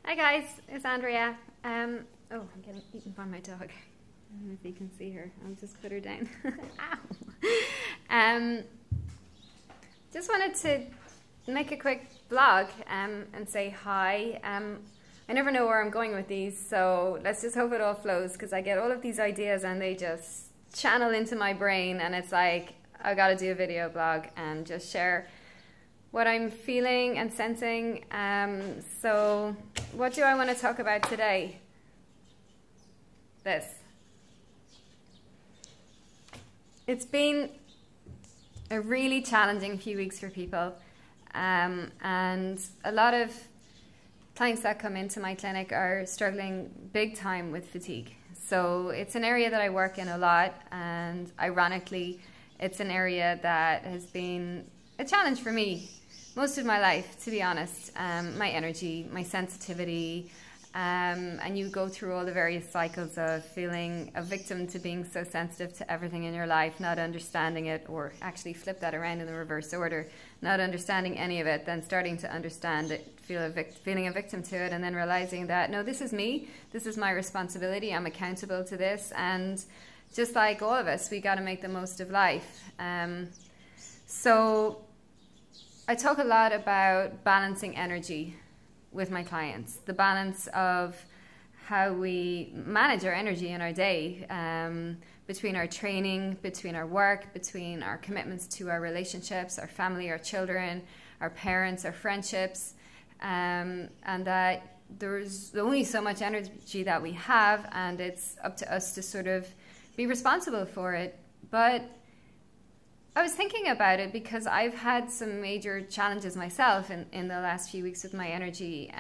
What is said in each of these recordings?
Hi guys, it's Andrea. Oh, I'm getting eaten by my dog. I don't know if you can see her. I'll just put her down. Ow. Just wanted to make a quick vlog and say hi. I never know where I'm going with these, so let's just hope it all flows, because I get all of these ideas and they just channel into my brain, and it's like I gotta do a video blog and just share what I'm feeling and sensing. So what do I want to talk about today? This. It's been a really challenging few weeks for people, and a lot of clients that come into my clinic are struggling big time with fatigue. So it's an area that I work in a lot, and ironically it's an area that has been a challenge for me most of my life, to be honest. My energy, my sensitivity, and you go through all the various cycles of feeling a victim to being so sensitive to everything in your life, not understanding it, or actually flip that around in the reverse order, not understanding any of it, then starting to understand it, feeling a victim to it, and then realizing that, no, this is me, this is my responsibility, I'm accountable to this, and just like all of us, we got to make the most of life. So I talk a lot about balancing energy with my clients, the balance of how we manage our energy in our day, between our training, between our work, between our commitments to our relationships, our family, our children, our parents, our friendships, and that there's only so much energy that we have, and it's up to us to sort of be responsible for it. But I was thinking about it because I've had some major challenges myself in the last few weeks with my energy,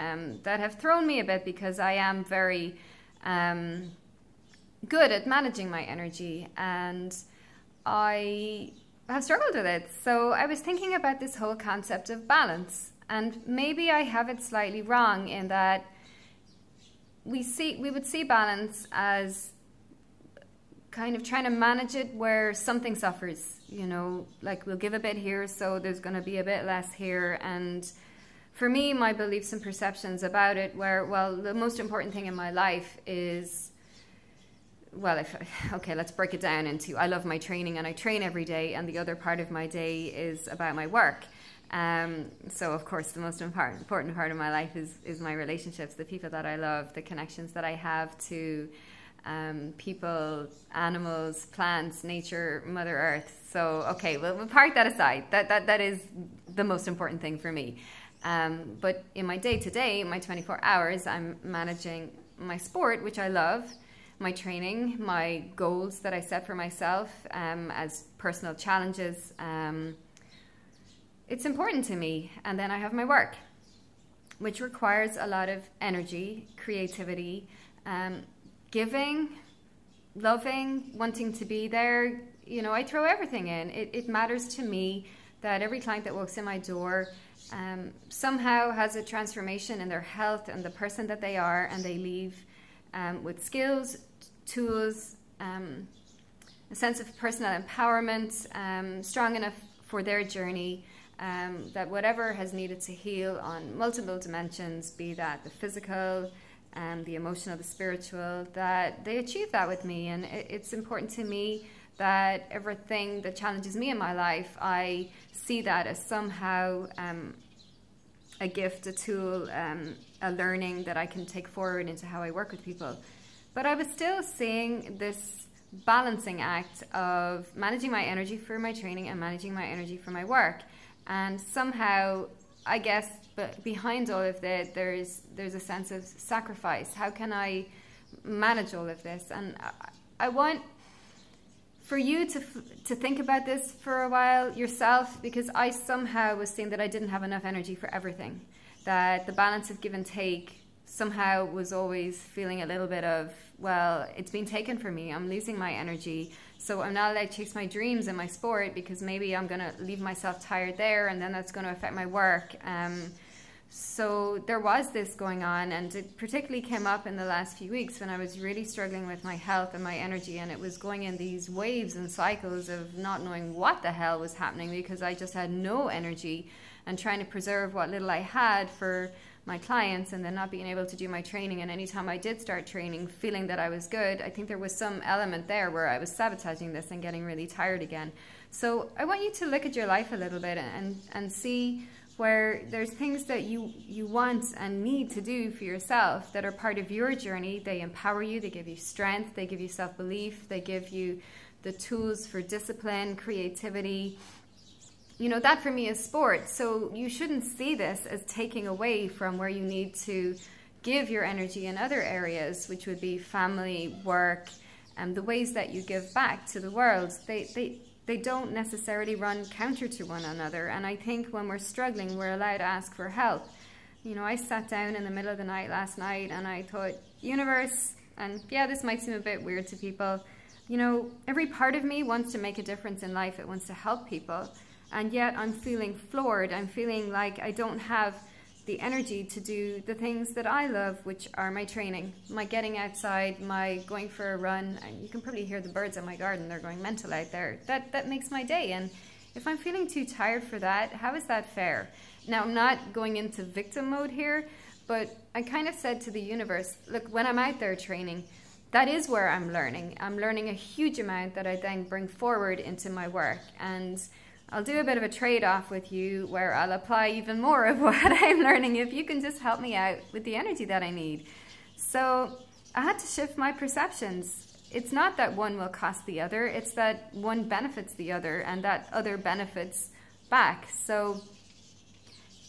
that have thrown me a bit, because I am very good at managing my energy, and I have struggled with it. So I was thinking about this whole concept of balance, and maybe I have it slightly wrong in that we would see balance as kind of trying to manage it where something suffers, you know, like we'll give a bit here, so there's going to be a bit less here. And for me, my beliefs and perceptions about it were, well, the most important thing in my life is, well, okay, let's break it down into, I love my training and I train every day, and the other part of my day is about my work. So of course the most important part of my life is my relationships, the people that I love, the connections that I have to people, animals, plants, nature, Mother Earth. So, okay, we'll park that aside. That is the most important thing for me. But in my day-to-day, my 24 hours, I'm managing my sport, which I love, my training, my goals that I set for myself as personal challenges. It's important to me. And then I have my work, which requires a lot of energy, creativity, giving, loving, wanting to be there. You know, I throw everything in. It matters to me that every client that walks in my door somehow has a transformation in their health and the person that they are, and they leave with skills, tools, a sense of personal empowerment, strong enough for their journey, that whatever has needed to heal on multiple dimensions, be that the physical, the emotional, the spiritual, that they achieve that with me. And it's important to me that everything that challenges me in my life, I see that as somehow a gift, a tool, a learning that I can take forward into how I work with people. But I was still seeing this balancing act of managing my energy for my training and managing my energy for my work. And somehow, I guess, but behind all of that, there's a sense of sacrifice. How can I manage all of this? And I want for you to think about this for a while yourself, because I somehow was seeing that I didn't have enough energy for everything, that the balance of give and take somehow was always feeling a little bit of, well, it's been taken from me, I'm losing my energy, so I'm not allowed to chase my dreams in my sport, because maybe I'm going to leave myself tired there, and then that's going to affect my work. So there was this going on, and it particularly came up in the last few weeks when I was really struggling with my health and my energy, and it was going in these waves and cycles of not knowing what the hell was happening, because I just had no energy, and trying to preserve what little I had for my clients and then not being able to do my training. And anytime I did start training, feeling that I was good, I think there was some element there where I was sabotaging this and getting really tired again. So I want you to look at your life a little bit and see where there's things that you want and need to do for yourself that are part of your journey. They empower you, they give you strength, they give you self-belief, they give you the tools for discipline, creativity. You know, that for me is sport. So you shouldn't see this as taking away from where you need to give your energy in other areas, which would be family, work, and the ways that you give back to the world. They don't necessarily run counter to one another. And I think when we're struggling, we're allowed to ask for help. You know, I sat down in the middle of the night last night and I thought, universe, and yeah, this might seem a bit weird to people, you know, every part of me wants to make a difference in life. It wants to help people. And yet I'm feeling floored. I'm feeling like I don't have the energy to do the things that I love, which are my training, my getting outside, my going for a run. And you can probably hear the birds in my garden. They're going mental out there. That makes my day. And if I'm feeling too tired for that, how is that fair? Now, I'm not going into victim mode here, but I kind of said to the universe, look, when I'm out there training, that is where I'm learning. I'm learning a huge amount that I then bring forward into my work. And I'll do a bit of a trade-off with you where I'll apply even more of what I'm learning if you can just help me out with the energy that I need. So I had to shift my perceptions. It's not that one will cost the other, it's that one benefits the other and that other benefits back. So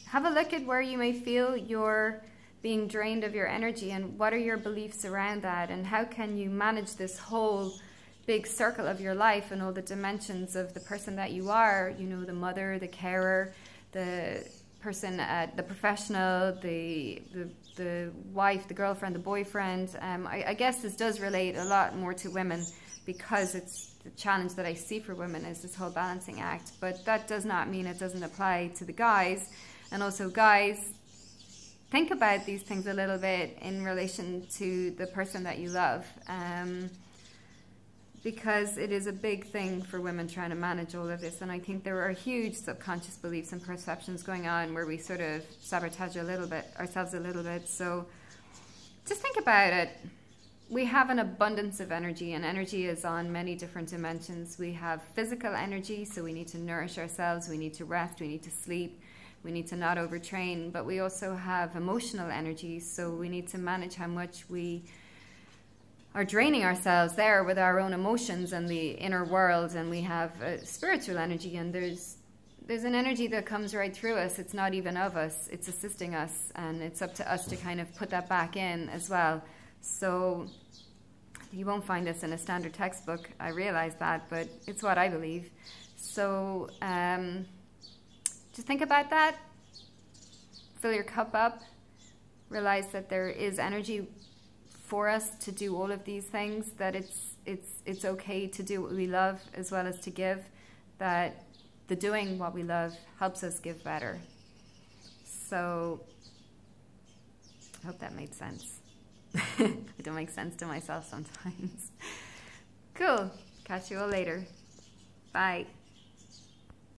have a look at where you may feel you're being drained of your energy and what are your beliefs around that and how can you manage this whole big circle of your life and all the dimensions of the person that you are, you know, the mother, the carer, the person, the professional, the wife, the girlfriend, the boyfriend. I guess this does relate a lot more to women because it's the challenge that I see for women is this whole balancing act. But that does not mean it doesn't apply to the guys. And also guys, think about these things a little bit in relation to the person that you love. Because it is a big thing for women trying to manage all of this. And I think there are huge subconscious beliefs and perceptions going on where we sort of sabotage ourselves a little bit. So just think about it. We have an abundance of energy, and energy is on many different dimensions. We have physical energy, so we need to nourish ourselves, we need to rest, we need to sleep, we need to not overtrain. But we also have emotional energy, so we need to manage how much we are draining ourselves there with our own emotions and the inner world. And we have spiritual energy, and there's an energy that comes right through us. It's not even of us, it's assisting us, and it's up to us to kind of put that back in as well. So you won't find this in a standard textbook, I realize that, but it's what I believe. So just think about that, fill your cup up, realize that there is energy for us to do all of these things, that it's okay to do what we love as well as to give, that the doing what we love helps us give better. So I hope that made sense. I don't make sense to myself sometimes. Cool. Catch you all later. Bye.